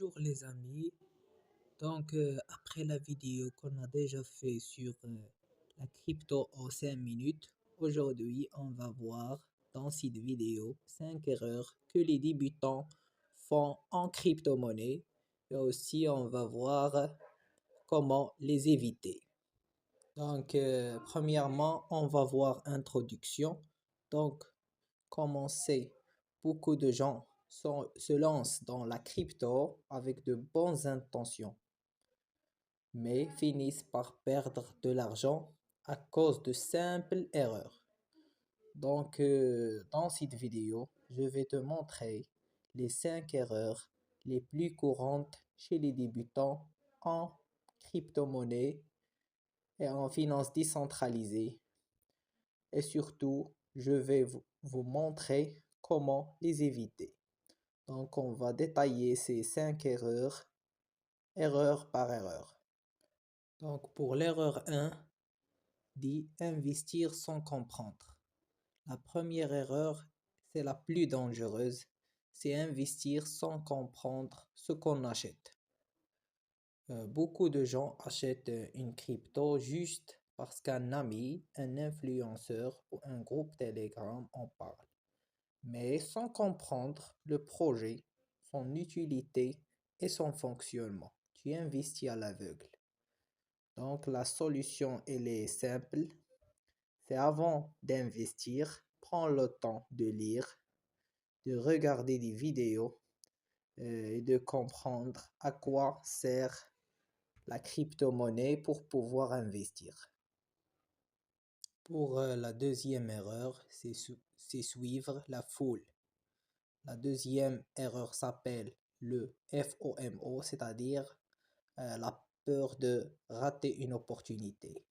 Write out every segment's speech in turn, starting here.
Bonjour les amis. Après la vidéo qu'on a déjà fait sur la crypto en 5 minutes, aujourd'hui on va voir dans cette vidéo 5 erreurs que les débutants font en crypto-monnaie et aussi on va voir comment les éviter. Premièrement, on va voir introduction. Donc, comme on sait, beaucoup de gens se lancent dans la crypto avec de bonnes intentions, mais finissent par perdre de l'argent à cause de simples erreurs. Dans cette vidéo, je vais te montrer les 5 erreurs les plus courantes chez les débutants en crypto-monnaie et en finance décentralisée. Et surtout, je vais vous montrer comment les éviter. Donc, on va détailler ces 5 erreurs, erreur par erreur. Donc, pour l'erreur 1, dit investir sans comprendre. La première erreur, c'est la plus dangereuse, c'est investir sans comprendre ce qu'on achète. Beaucoup de gens achètent une crypto juste parce qu'un ami, un influenceur ou un groupe Telegram en parle, mais sans comprendre le projet, son utilité et son fonctionnement. Tu investis à l'aveugle. Donc la solution, elle est simple. C'est avant d'investir, prends le temps de lire, de regarder des vidéos et de comprendre à quoi sert la crypto-monnaie pour pouvoir investir. Pour la deuxième erreur, c'est suivre la foule. La deuxième erreur s'appelle le FOMO, c'est-à-dire la peur de rater une opportunité.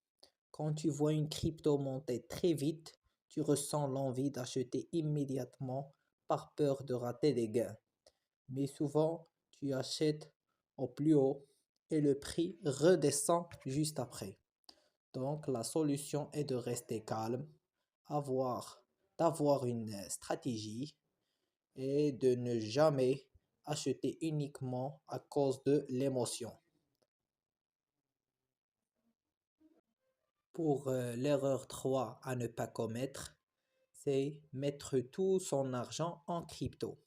Quand tu vois une crypto monter très vite, tu ressens l'envie d'acheter immédiatement par peur de rater des gains. Mais souvent, tu achètes au plus haut et le prix redescend juste après. Donc, la solution est de rester calme, d'avoir une stratégie et de ne jamais acheter uniquement à cause de l'émotion. Pour l'erreur 3 à ne pas commettre, c'est mettre tout son argent en crypto,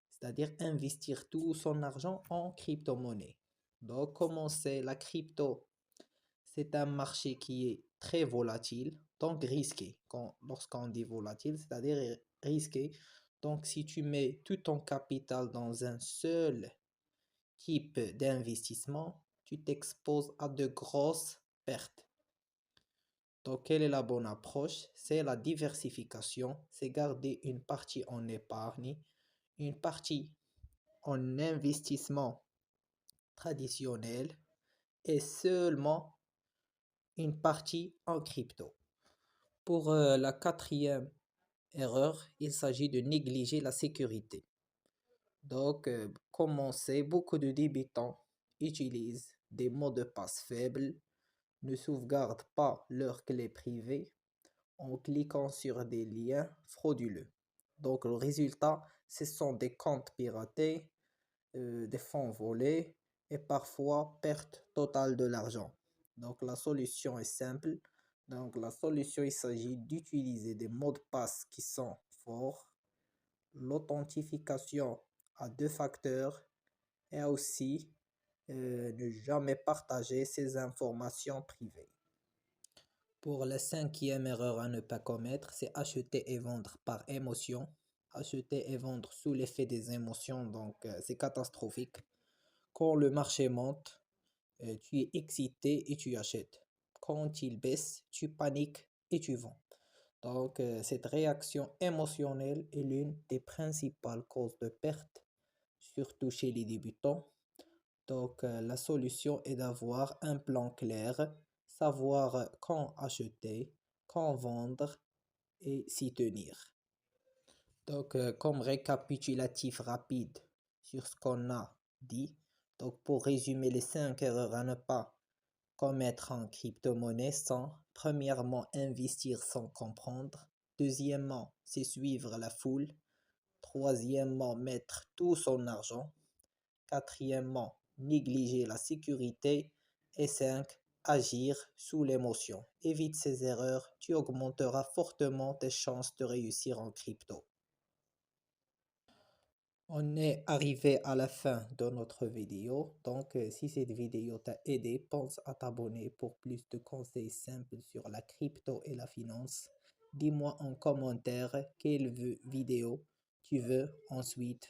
c'est-à-dire investir tout son argent en crypto-monnaie. Donc, comme on sait, la crypto, c'est un marché qui est très volatile, donc risqué. Lorsqu'on dit volatile, c'est-à-dire risqué. Donc, si tu mets tout ton capital dans un seul type d'investissement, tu t'exposes à de grosses pertes. Donc, quelle est la bonne approche? C'est la diversification, c'est garder une partie en épargne, une partie en investissement traditionnel et seulement une partie en crypto. Pour la quatrième erreur, il s'agit de négliger la sécurité. Comme on sait, beaucoup de débutants utilisent des mots de passe faibles, ne sauvegardent pas leurs clés privées en cliquant sur des liens frauduleux. Donc le résultat, ce sont des comptes piratés, des fonds volés et parfois perte totale de l'argent. Donc la solution est simple. Donc la solution, il s'agit d'utiliser des mots de passe qui sont forts, l'authentification à 2 facteurs et aussi ne jamais partager ces informations privées. Pour la cinquième erreur à ne pas commettre, c'est acheter et vendre par émotion. Acheter et vendre sous l'effet des émotions, c'est catastrophique. Quand le marché monte, tu es excité et tu achètes. Quand il baisse, tu paniques et tu vends. Cette réaction émotionnelle est l'une des principales causes de perte, surtout chez les débutants. La solution est d'avoir un plan clair, savoir quand acheter, quand vendre et s'y tenir. Comme récapitulatif rapide sur ce qu'on a dit, pour résumer les 5 erreurs à ne pas commettre en crypto-monnaie sont, premièrement, investir sans comprendre. Deuxièmement, c'est suivre la foule. Troisièmement, mettre tout son argent. Quatrièmement, négliger la sécurité. Et 5. Agir sous l'émotion. Évite ces erreurs, tu augmenteras fortement tes chances de réussir en crypto. On est arrivé à la fin de notre vidéo. Donc, si cette vidéo t'a aidé, pense à t'abonner pour plus de conseils simples sur la crypto et la finance. Dis-moi en commentaire quelle vidéo tu veux ensuite